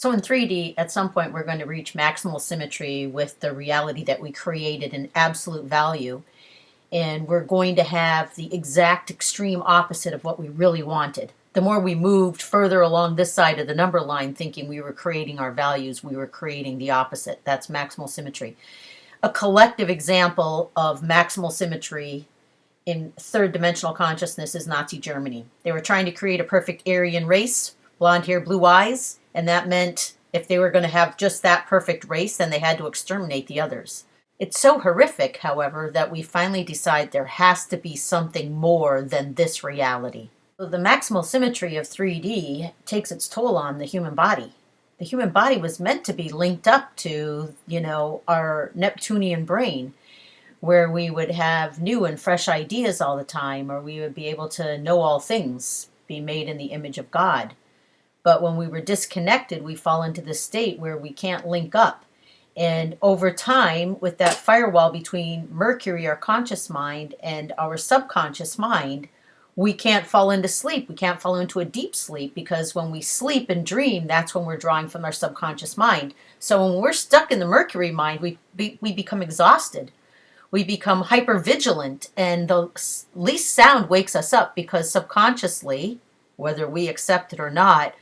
So in 3D, at some point, we're going to reach maximal symmetry with the reality that we created in absolute value. And we're going to have the exact extreme opposite of what we really wanted. The more we moved further along this side of the number line, thinking we were creating our values, we were creating the opposite. That's maximal symmetry. A collective example of maximal symmetry in third dimensional consciousness is Nazi Germany. They were trying to create a perfect Aryan race, blonde hair, blue eyes, and that meant if they were going to have just that perfect race, then they had to exterminate the others. It's so horrific, however, that we finally decide there has to be something more than this reality. So the maximal symmetry of 3D takes its toll on the human body. The human body was meant to be linked up to, our Neptunian brain, where we would have new and fresh ideas all the time, or we would be able to know all things, be made in the image of God. But when we were disconnected, we fall into this state where we can't link up. And over time, with that firewall between Mercury, our conscious mind, and our subconscious mind, we can't fall into sleep. We can't fall into a deep sleep, because when we sleep and dream, that's when we're drawing from our subconscious mind. So when we're stuck in the Mercury mind, we become exhausted. We become hypervigilant, and the least sound wakes us up, because subconsciously, whether we accept it or not,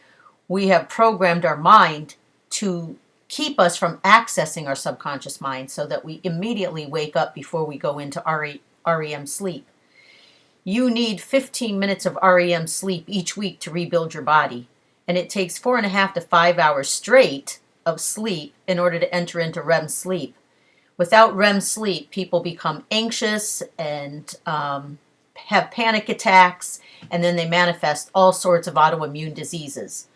we have programmed our mind to keep us from accessing our subconscious mind, so that we immediately wake up before we go into REM sleep. You need 15 minutes of REM sleep each week to rebuild your body, and it takes 4.5 to 5 hours straight of sleep in order to enter into REM sleep. Without REM sleep, people become anxious and have panic attacks, and then they manifest all sorts of autoimmune diseases.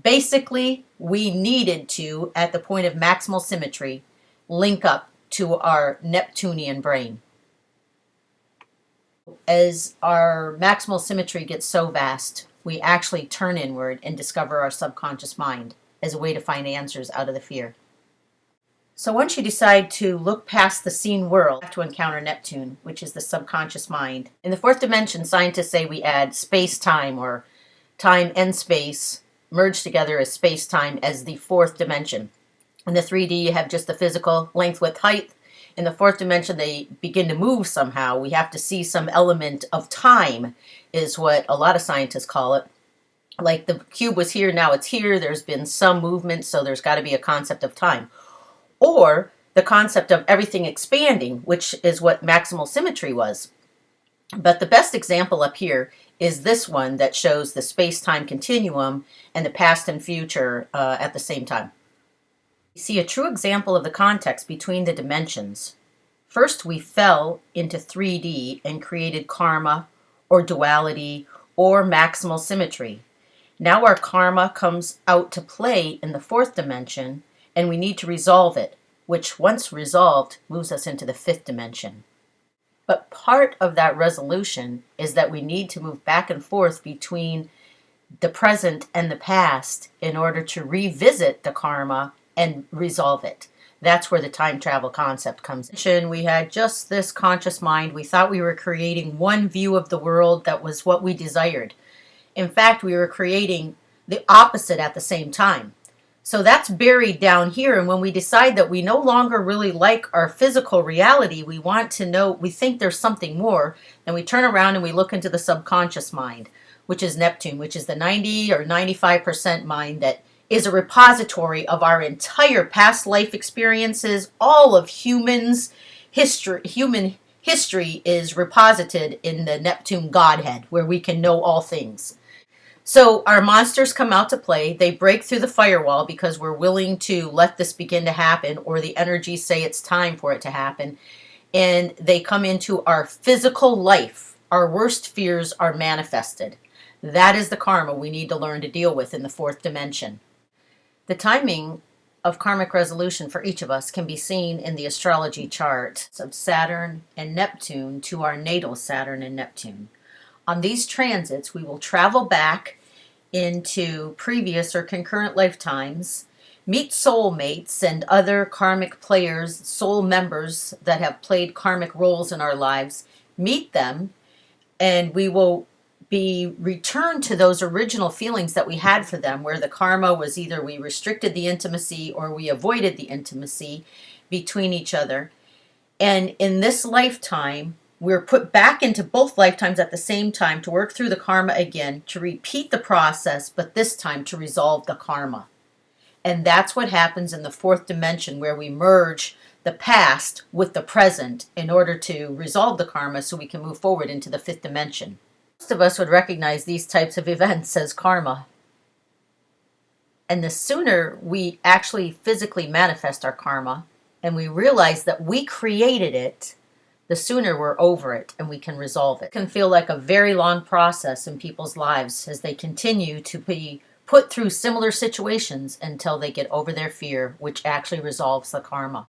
Basically, we needed to, at the point of maximal symmetry, link up to our Neptunian brain. As our maximal symmetry gets so vast, we actually turn inward and discover our subconscious mind as a way to find answers out of the fear. So once you decide to look past the seen world, you have to encounter Neptune, which is the subconscious mind. In the fourth dimension, scientists say we add space-time, or time and space merged together as space-time, as the fourth dimension. In the 3D, you have just the physical length, width, height. In the fourth dimension, they begin to move somehow. We have to see some element of time, is what a lot of scientists call it. Like the cube was here, now it's here. There's been some movement, so there's got to be a concept of time. Or the concept of everything expanding, which is what maximal symmetry was. But the best example up here is this one that shows the space-time continuum and the past and future at the same time. You see a true example of the context between the dimensions. First, we fell into 3D and created karma, or duality, or maximal symmetry. Now our karma comes out to play in the fourth dimension, and we need to resolve it, which once resolved moves us into the fifth dimension. But part of that resolution is that we need to move back and forth between the present and the past in order to revisit the karma and resolve it. That's where the time travel concept comes in. We had just this conscious mind. We thought we were creating one view of the world that was what we desired. In fact, we were creating the opposite at the same time. So that's buried down here, and when we decide that we no longer really like our physical reality, we want to know, we think there's something more, then we turn around and we look into the subconscious mind, which is Neptune, which is the 90 or 95% mind that is a repository of our entire past life experiences. All of human history is reposited in the Neptune Godhead, where we can know all things. So our monsters come out to play. They break through the firewall because we're willing to let this begin to happen, or the energies say it's time for it to happen. And they come into our physical life. Our worst fears are manifested. That is the karma we need to learn to deal with in the fourth dimension. The timing of karmic resolution for each of us can be seen in the astrology chart of Saturn and Neptune to our natal Saturn and Neptune. On these transits, we will travel back into previous or concurrent lifetimes, meet soulmates and other karmic players, soul members that have played karmic roles in our lives, meet them, and we will be returned to those original feelings that we had for them, where the karma was either we restricted the intimacy or we avoided the intimacy between each other. And in this lifetime, we're put back into both lifetimes at the same time to work through the karma again, to repeat the process, but this time to resolve the karma. And that's what happens in the fourth dimension, where we merge the past with the present in order to resolve the karma so we can move forward into the fifth dimension. Most of us would recognize these types of events as karma. And the sooner we actually physically manifest our karma and we realize that we created it, the sooner we're over it and we can resolve it. It can feel like a very long process in people's lives as they continue to be put through similar situations until they get over their fear, which actually resolves the karma.